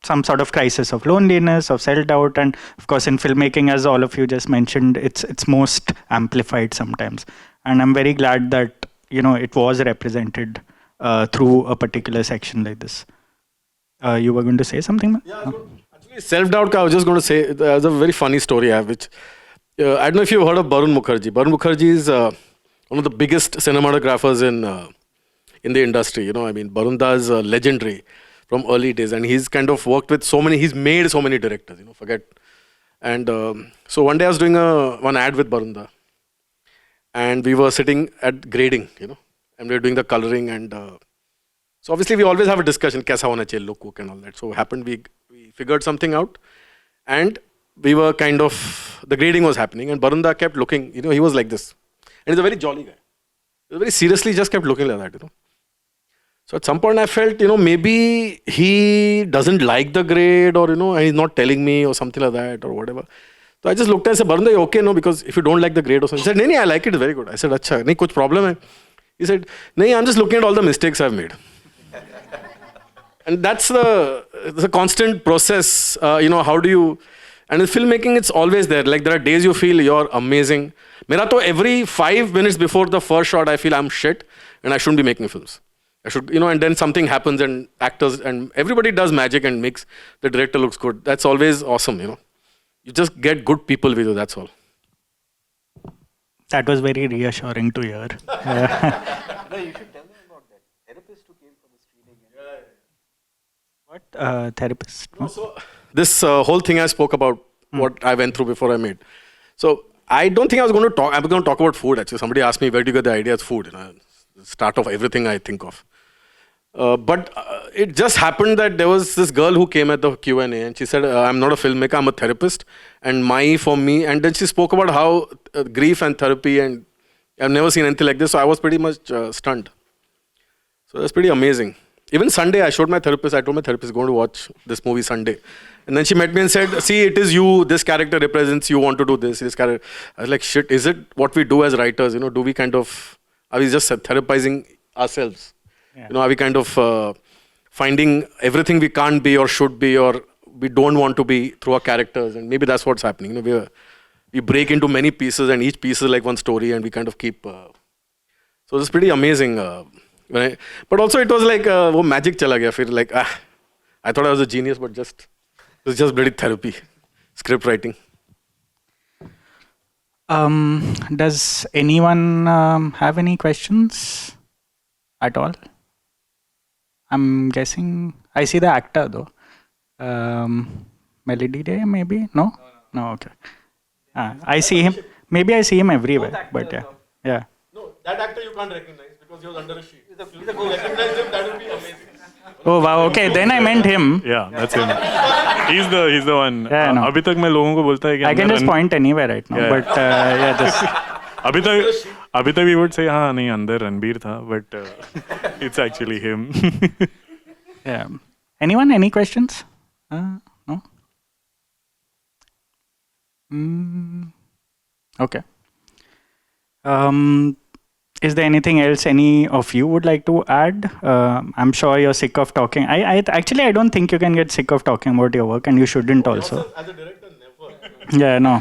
some sort of crisis of loneliness, of self-doubt, and of course in filmmaking, as all of you just mentioned, it's most amplified sometimes. And I'm very glad that, it was represented through a particular section like this. You were going to say something? Yeah, actually, self-doubt, I was just going to say, there's a very funny story I have, which, I don't know if you've heard of Barun Mukherjee. Barun Mukherjee is one of the biggest cinematographers in the industry. Barun Da is legendary. from early days, and he's kind of worked with so many. He's made so many directors. Forget. And so one day I was doing one ad with Barunda, and we were sitting at grading, and we were doing the coloring, and so obviously we always have a discussion, kaisa hona chahiye look cook and all that. So happened we figured something out, and we were kind of, the grading was happening, and Barunda kept looking, he was like this, and he's a very jolly guy. He very seriously just kept looking like that, So at some point I felt, maybe he doesn't like the grade, or, he's not telling me or something like that or whatever. So I just looked and said, Barunda, you okay? No, because if you don't like the grade or something. He said, no, I like it, it's very good. I said, acha, nahi, kuch problem hai? He said, no, I'm just looking at all the mistakes I've made. And that's the constant process, how do you, and in filmmaking, it's always there. Like there are days you feel you're amazing. Mera to every 5 minutes before the first shot, I feel I'm shit and I shouldn't be making films. I should, and then something happens and actors and everybody does magic and makes the director looks good. That's always awesome, You just get good people with you, that's all. That was very reassuring to hear. No, you should tell them about that. Therapist who came for the screening. What? Therapist? No, so this whole thing I spoke about, what I went through before I made. So I don't think I was going to talk, I was going to talk about food actually. Somebody asked me, where do you get the idea of food? The start of everything I think of. But it just happened that there was this girl who came at the Q&A and she said, I'm not a filmmaker, I'm a therapist. And for me, and then she spoke about how grief and therapy, and I've never seen anything like this. So I was pretty much stunned. So that's pretty amazing. Even Sunday, I showed my therapist, I told my therapist, going to watch this movie Sunday. And then she met me and said, see, it is you, this character represents, you want to do this character. I was like, shit, is it what we do as writers? Do we kind of, are we just therapizing ourselves? Yeah. Are we kind of finding everything we can't be or should be or we don't want to be through our characters? And maybe that's what's happening. We break into many pieces and each piece is like one story and we kind of keep... so it's pretty amazing. But also it was like, magic chala gaya. Fir like, I thought I was a genius, but it was just bloody therapy, script writing. Does anyone have any questions at all? I'm guessing, I see the actor though. Melody Day, maybe? No? No, okay. I see him, maybe I see him everywhere, but yeah. Yeah. No, that actor you can't recognize because he was under a sheet. If you recognize him, that would be amazing. Oh wow, okay, then I meant him. Yeah, that's him. He's the one. Yeah, no. अभी तक मैं लोगों को बोलता है कि I can just point anywhere right now, but yeah, just... अभी तक we would say हाँ नहीं अंदर रणबीर था, but it's actually him. Yeah. Anyone? Any questions? No? Okay. Is there anything else any of you would like to add? I'm sure you're sick of talking. I don't think you can get sick of talking about your work, and you shouldn't also. As a director, never. Yeah, no.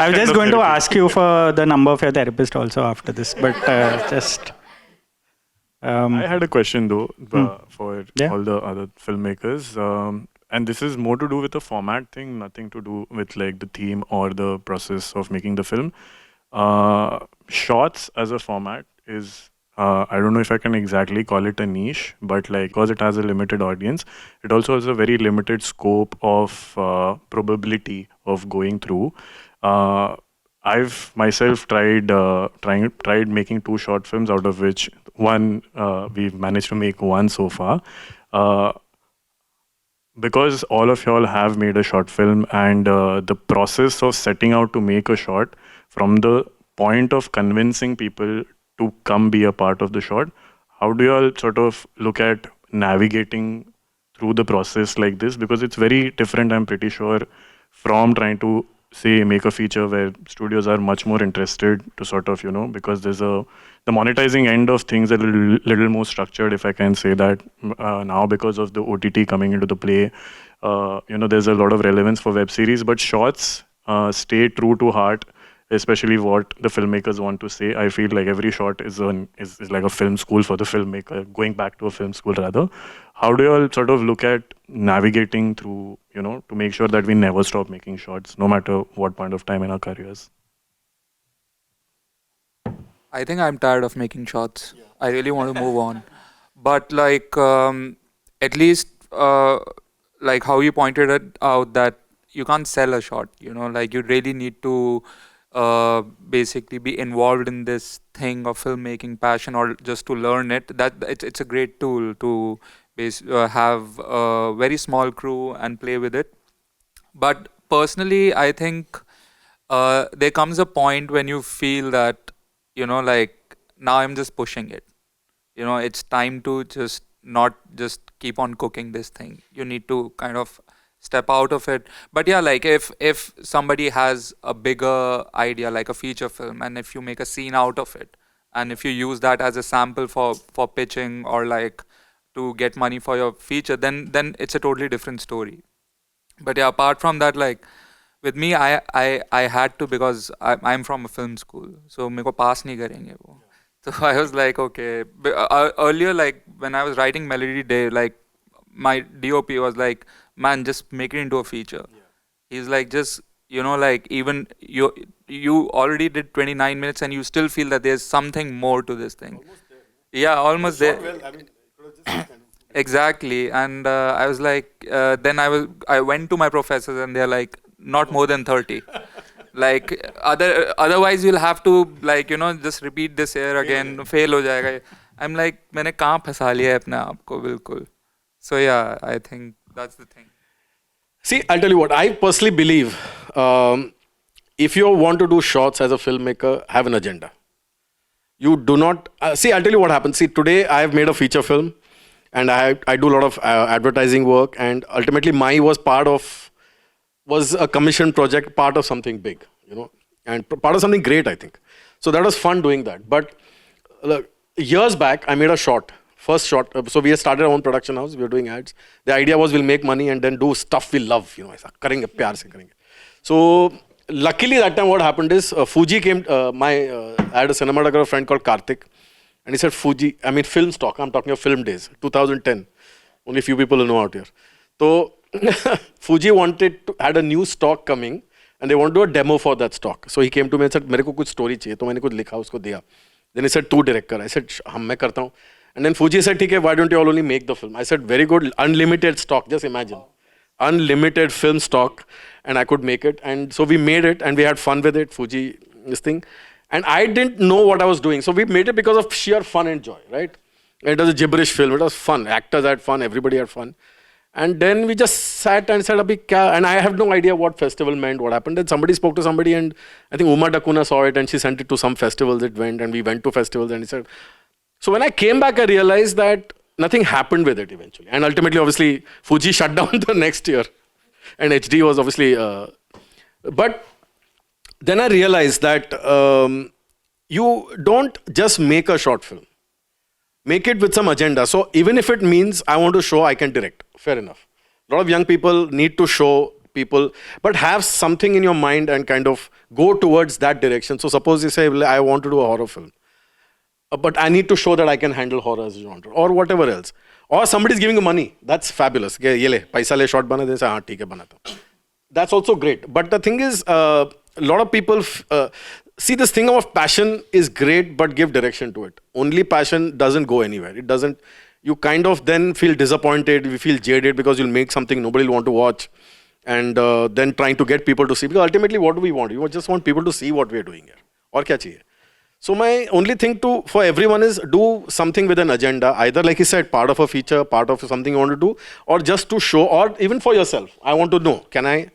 I was just going to ask you for the number of your therapist also after this, but just... I had a question though for all the other filmmakers, and this is more to do with the format thing, nothing to do with like the theme or the process of making the film. Shots as a format is, I don't know if I can exactly call it a niche, but like because it has a limited audience, it also has a very limited scope of probability of going through. I've myself tried making 2 short films, out of which one we've managed to make 1 so far. Because all of y'all have made a short film, and the process of setting out to make a short, from the point of convincing people to come be a part of the short, how do y'all sort of look at navigating through the process like this? Because it's very different, I'm pretty sure, from trying to say make a feature where studios are much more interested to sort of, because there's the monetizing end of things a little more structured, if I can say that, now because of the OTT coming into the play. There's a lot of relevance for web series, but shorts stay true to heart, especially what the filmmakers want to say. I feel like every short is like a film school for the filmmaker, going back to a film school rather. How do you all sort of look at navigating through, to make sure that we never stop making shorts, no matter what point of time in our careers? I think I'm tired of making shots. Yeah. I really want to move on. But like, at least like how you pointed it out, that you can't sell a shot, like you really need to basically be involved in this thing of filmmaking passion, or just to learn it. That it's a great tool to have a very small crew and play with it. But personally, I think there comes a point when you feel that, like, now I'm just pushing it. It's time to just not just keep on cooking this thing. You need to kind of step out of it. But yeah, like if somebody has a bigger idea, like a feature film, and if you make a scene out of it, and if you use that as a sample for pitching, or like to get money for your feature, then it's a totally different story. But yeah, apart from that, like with me, I had to, because I'm from a film school, so मेरे को pass नहीं करेंगे वो. So I was like, okay. Earlier, like when I was writing Melody Day, like my DOP was like, man, just make it into a feature. He's like, just like, even you already did 29 minutes and you still feel that there's something more to this thing. Yeah, almost there. Exactly. And I was like, then I went to my professors and they're like, not more than 30. Like otherwise you'll have to, like, just repeat this here again, fail ho jayega. I'm like, मैंने कहाँ फंसा लिया है अपने आप को बिल्कुल. So yeah, I think that's the thing. See, I'll tell you what, I personally believe, if you want to do shots as a filmmaker, have an agenda. You do not, see, I'll tell you what happens. See, today I have made a feature film and I do a lot of advertising work, and ultimately Mai was a commission project, part of something big, and part of something great, I think. So that was fun doing that. But years back, I made a short. First shot. So we had started our own production house. We were doing ads. The idea was we'll make money and then do stuff we love. ऐसा करेंगे, प्यार से करेंगे. So luckily that time what happened is Fuji came. I had a cinematographer friend called Karthik, and he said, Fuji, I mean film stock. I'm talking of film days, 2010. Only few people will know out here. So Fuji had a new stock coming, and they want to do a demo for that stock. So he came to me and said, मेरे को कुछ story चाहिए. तो मैंने कुछ लिखा उसको दिया. Then he said, तू director. I said, मैं करता हूँ. And then Fuji said, okay, why don't you all only make the film? I said, very good, unlimited stock, just imagine. Unlimited film stock, and I could make it. And so we made it, and we had fun with it, Fuji, this thing. And I didn't know what I was doing. So we made it because of sheer fun and joy, right? It was a gibberish film, it was fun. Actors had fun, everybody had fun. And then we just sat and said, Abhi kya? And I have no idea what festival meant, what happened. Then somebody spoke to somebody, and I think Uma Dakuna saw it, and she sent it to some festivals, it went, and we went to festivals, and he said, so when I came back, I realized that nothing happened with it eventually. And ultimately, obviously, Fuji shut down the next year. And HD was obviously... but then I realized that you don't just make a short film. Make it with some agenda. So even if it means I want to show, I can direct. Fair enough. A lot of young people need to show people, but have something in your mind and kind of go towards that direction. So suppose you say, I want to do a horror film. But I need to show that I can handle horror as a genre, or whatever else. Or somebody's giving you money. That's fabulous. Ye le, paisa le, short bana, then say, haan, theek hai, banata. That's also great. But the thing is, a lot of people see this thing of passion is great, but give direction to it. Only passion doesn't go anywhere. It doesn't. You kind of then feel disappointed. You feel jaded because you'll make something nobody will want to watch, and then trying to get people to see. Because ultimately, what do we want? We just want people to see what we're doing here. Aur kya chahiye? So my only thing for everyone is do something with an agenda, either like he said, part of a feature, part of something you want to do, or just to show, or even for yourself. I want to know, can I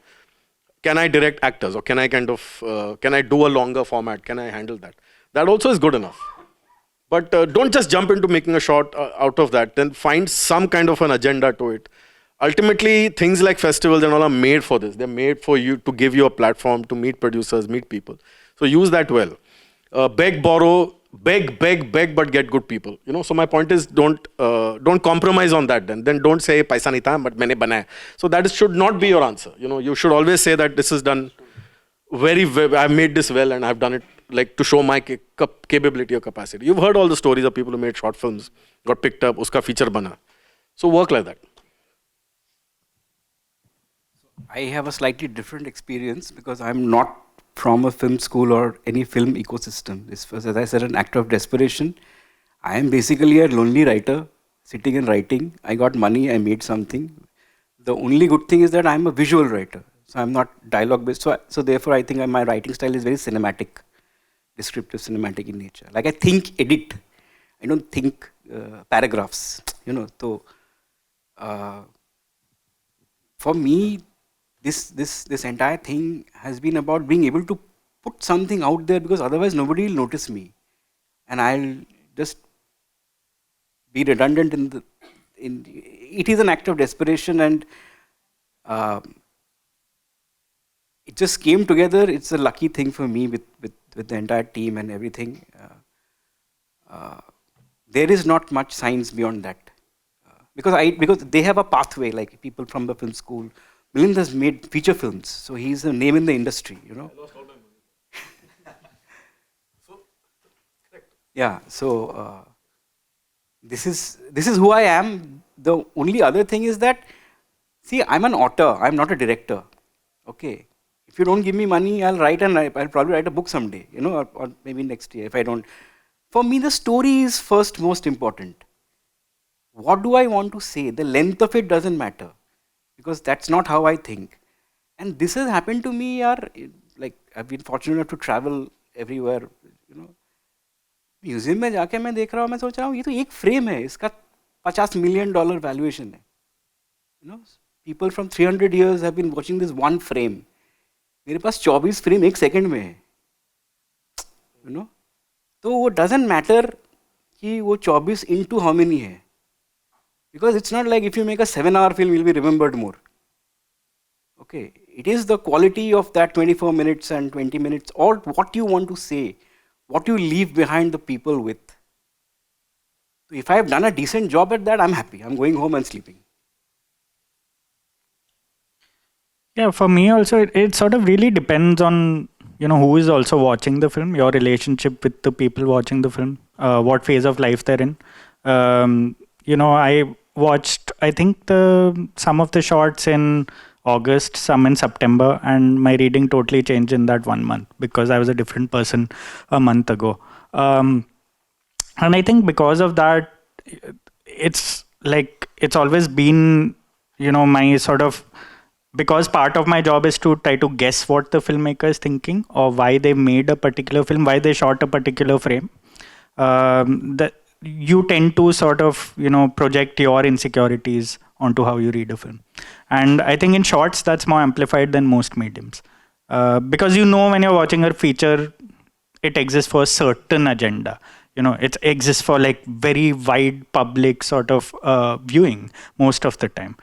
direct actors, or can I kind of, can I do a longer format? Can I handle that? That also is good enough. But don't just jump into making a shot out of that. Then find some kind of an agenda to it. Ultimately, things like festivals and all are made for this. They're made for you to give you a platform to meet producers, meet people. So use that well. Beg, borrow, beg, but get good people. So my point is, don't compromise on that. Then don't say paisa nahi tha, but maine banaya. So that should not be your answer. You should always say that this is done very well. I've made this well, and I've done it like to show my capability or capacity. You've heard all the stories of people who made short films, got picked up, uska feature bana. So work like that. I have a slightly different experience because I'm not from a film school or any film ecosystem. This was, as I said, an act of desperation. I am basically a lonely writer sitting and writing. I got money, I made something. The only good thing is that I'm a visual writer. So I'm not dialogue based. So therefore I think my writing style is very cinematic, descriptive, cinematic in nature. Like I think edit. I don't think paragraphs, So for me, this entire thing has been about being able to put something out there, because otherwise nobody will notice me, and I'll just be redundant it is an act of desperation, and it just came together. It's a lucky thing for me with the entire team and everything. There is not much science beyond that. Because they have a pathway, like people from the film school. Milind has made feature films, so he's a name in the industry, I lost all my money. Yeah, so this is who I am. The only other thing is that, see, I'm an author, I'm not a director. Okay. If you don't give me money, I'll probably write a book someday, or maybe next year if I don't. For me, the story is first most important. What do I want to say? The length of it doesn't matter, because that's not how I think. And this has happened to me, like I've been fortunate enough to travel everywhere, museum में जाके मैं देख रहा हूँ, मैं सोच रहा हूँ ये तो एक फ्रेम है, इसका $50 million वैल्यूएशन है. People from 300 years have been watching this one frame. मेरे पास 24 फ्रेम एक सेकंड में है. तो वो doesn't matter कि वो 24 into how many है. Because it's not like if you make a 7-hour film, you'll be remembered more. Okay, it is the quality of that 24 minutes and 20 minutes, or what you want to say, what you leave behind the people with. So if I have done a decent job at that, I'm happy. I'm going home and sleeping. Yeah, for me also, it sort of really depends on, who is also watching the film, your relationship with the people watching the film, what phase of life they're in. I watched, I think, some of the shots in August, some in September, and my reading totally changed in that 1 month because I was a different person a month ago. And I think because of that, it's always been, my sort of, because part of my job is to try to guess what the filmmaker is thinking or why they made a particular film, why they shot a particular frame. You tend to sort of, project your insecurities onto how you read a film. And I think in shorts, that's more amplified than most mediums. Because when you're watching a feature, it exists for a certain agenda. It exists for like very wide public sort of viewing most of the time.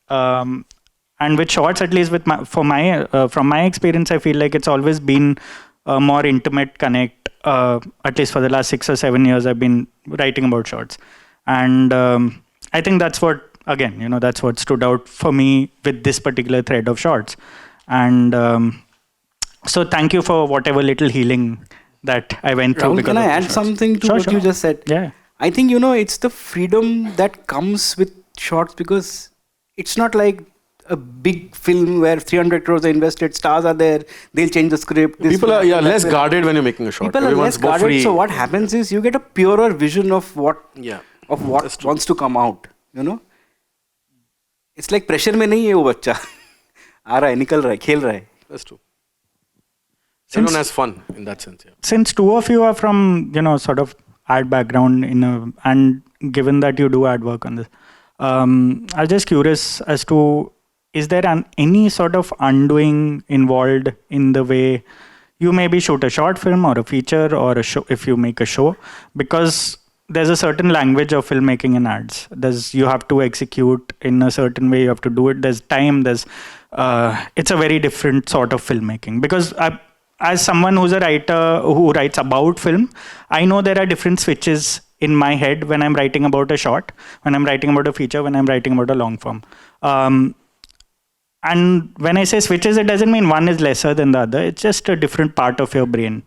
And with shorts, at least from my experience, I feel like it's always been a more intimate connect. At least for the last 6 or 7 years, I've been writing about shorts. And I think that's what, again, that's what stood out for me with this particular thread of shorts. And so thank you for whatever little healing that I went through. Rahul, can I add something to what you just said? Yeah. I think, it's the freedom that comes with shorts, because it's not like a big film where 300 crores are invested, stars are there, they'll change the script. People are less guarded when you're making a short. People are less guarded, free. So what happens is you get a purer vision of what wants to come out, It's like pressure में नहीं है वो बच्चा आ रहा है, निकल रहा है, खेल रहा है. That's true. Everyone has fun in that sense. Yeah. Since two of you are from, sort of ad background, and given that you do ad work on this, I'm just curious as to, is there any sort of undoing involved in the way you maybe shoot a short film or a feature or a show, if you make a show? Because there's a certain language of filmmaking in ads. You have to execute in a certain way, you have to do it. There's time, it's a very different sort of filmmaking. Because as someone who's a writer who writes about film, I know there are different switches in my head when I'm writing about a short, when I'm writing about a feature, when I'm writing about a long form. And when I say switches, it doesn't mean one is lesser than the other. It's just a different part of your brain.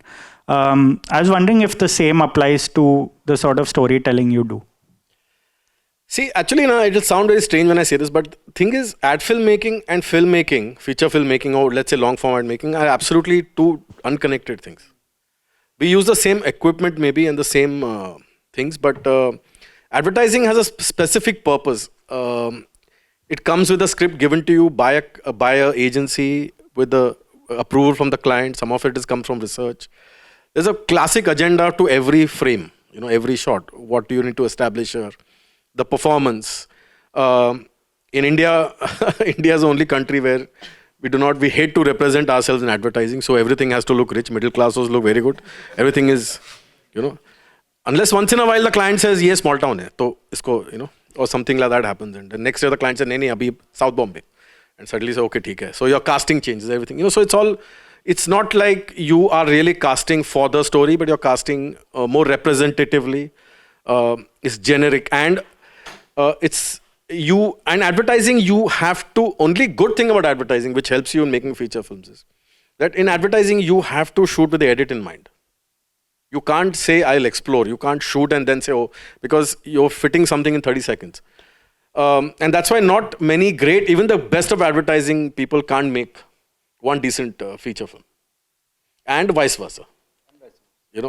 I was wondering if the same applies to the sort of storytelling you do. See, actually, it'll sound very strange when I say this, but the thing is, ad filmmaking and filmmaking, feature filmmaking, or let's say long form ad making, are absolutely two unconnected things. We use the same equipment maybe and the same things, but advertising has a specific purpose. It comes with a script given to you by a agency with the approval from the client. Some of it has come from research. There's a classic agenda to every frame, every shot. What do you need to establish here? The performance. In India, India is the only country where we hate to represent ourselves in advertising. So everything has to look rich. Middle classes look very good. Everything is, unless once in a while the client says, yes, small town hai, to isko, or something like that happens. And the next year the client says, nahi, abhi South Bombay. And suddenly say, okay, theek hai. So your casting changes everything. So it's not like you are really casting for the story, but you're casting more representatively. It's generic. And and advertising, you have to, only good thing about advertising, which helps you in making feature films, is that in advertising, you have to shoot with the edit in mind. You can't say, I'll explore. You can't shoot and then say, oh, because you're fitting something in 30 seconds. And that's why not many great, even the best of advertising people can't make one decent feature film. And vice versa.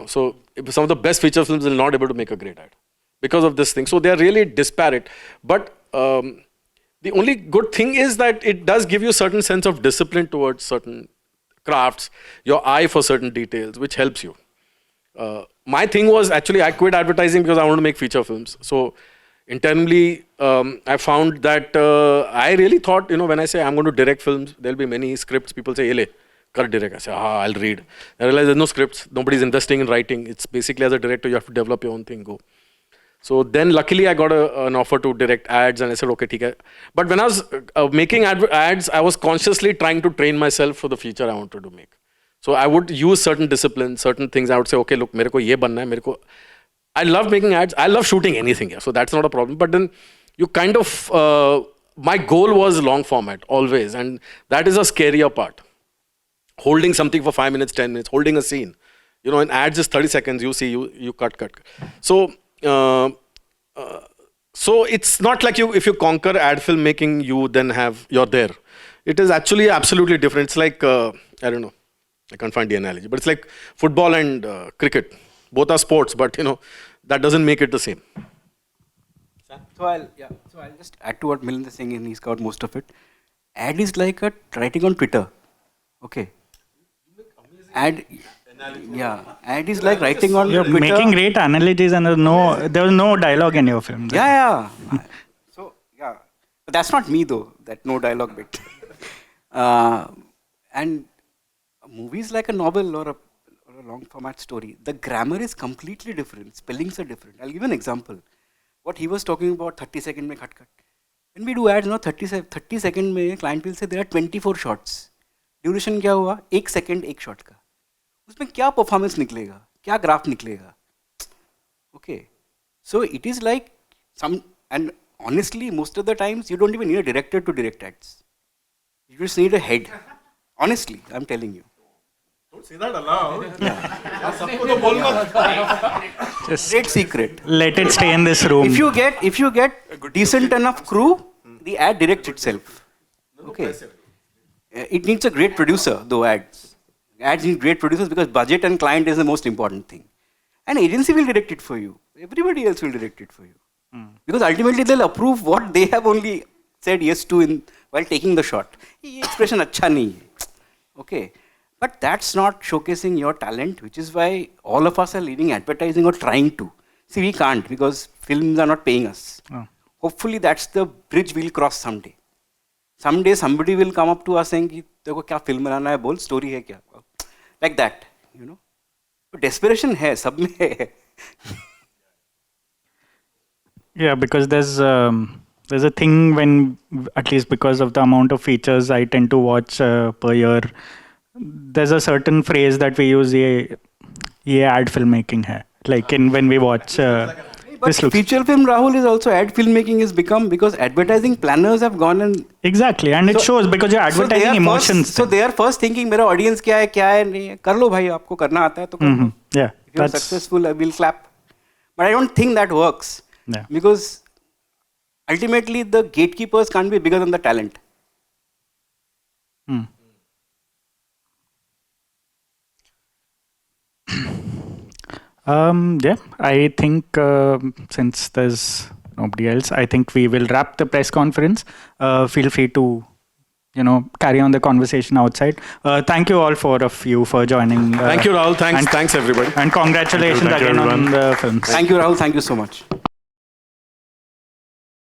So some of the best feature films will not be able to make a great ad because of this thing. So they're really disparate. But the only good thing is that it does give you a certain sense of discipline towards certain crafts, your eye for certain details, which helps you. My thing was actually I quit advertising because I want to make feature films. So internally, I found that I really thought, when I say I'm going to direct films, there'll be many scripts. People say, Ele, kar direct. I say, I'll read. I realize there's no scripts. Nobody's investing in writing. It's basically as a director, you have to develop your own thing, go. So then luckily I got an offer to direct ads and I said, okay, theek hai. But when I was making ads, I was consciously trying to train myself for the feature I wanted to make. So I would use certain disciplines, certain things. I would say, okay, look, mere ko ye banna hai, I love making ads. I love shooting anything here. So that's not a problem. But then you kind of, my goal was long format always. And that is a scarier part. Holding something for 5 minutes, 10 minutes, holding a scene. In ads is 30 seconds, you see, you cut. So it's not like if you conquer ad filmmaking, you then you're there. It is actually absolutely different. It's like, I don't know, I can't find the analogy, but it's like football and cricket. Both are sports, but that doesn't make it the same. So I'll just add to what Milind is saying, and he's got most of it. Ad is like writing on Twitter. Okay. Ad is like writing on You're Twitter. making great analogies, and there was no dialogue in your film. Yeah. So but that's not me though. That no dialogue bit. And a movie is like a novel or a long format story. The grammar is completely different. Spellings are different. I'll give an example. What he was talking about, 30 second mein cut. When we do ads, 30 second mein client will say there are 24 shots. Duration क्या हुआ? 1 second 1 shot का. उसमें क्या performance निकलेगा? क्या graph निकलेगा? Okay. So it is like and honestly, most of the times you don't even need a director to direct ads. You just need a head. Honestly, I'm telling you. Don't say that aloud. Just Great secret. let it stay in this room. If you get decent enough crew, the ad directs itself. Okay. It needs a great producer, though ads. Ads need great producers because budget and client is the most important thing. An agency will direct it for you. Everybody else will direct it for you. Because ultimately they'll approve what they have only said yes to while taking the shot. Ye expression acha nahi hai. Okay. But that's not showcasing your talent, which is why all of us are leaving advertising or trying to. See, we can't because films are not paying us. Hopefully that's the bridge we'll cross someday. Someday somebody will come up to us saying, "Dekho kya film banana hai, bol story hai kya?" Like that, But desperation hai, sab mein hai. Yeah, because there's a thing when, at least because of the amount of features I tend to watch per year, there's a certain phrase that we use, ye ad filmmaking hai. Like when we watch But feature film, Rahul, is also ad filmmaking has become because advertising planners have gone and... Exactly, and it shows because you're advertising emotions. So they are first thinking, मेरा audience क्या है नहीं है, कर लो भाई, आपको करना आता है तो कर लो. Yeah, if you're successful, I will clap. But I don't think that works. Yeah. Because ultimately the gatekeepers can't be bigger than the talent. Yeah, I think since there's nobody else, I think we will wrap the press conference. Feel free to, carry on the conversation outside. Thank you all for joining. Thank you, Rahul. and- Thanks everybody. And congratulations Thank you, again on everyone. the films. Thank you, Rahul. Thank you so much.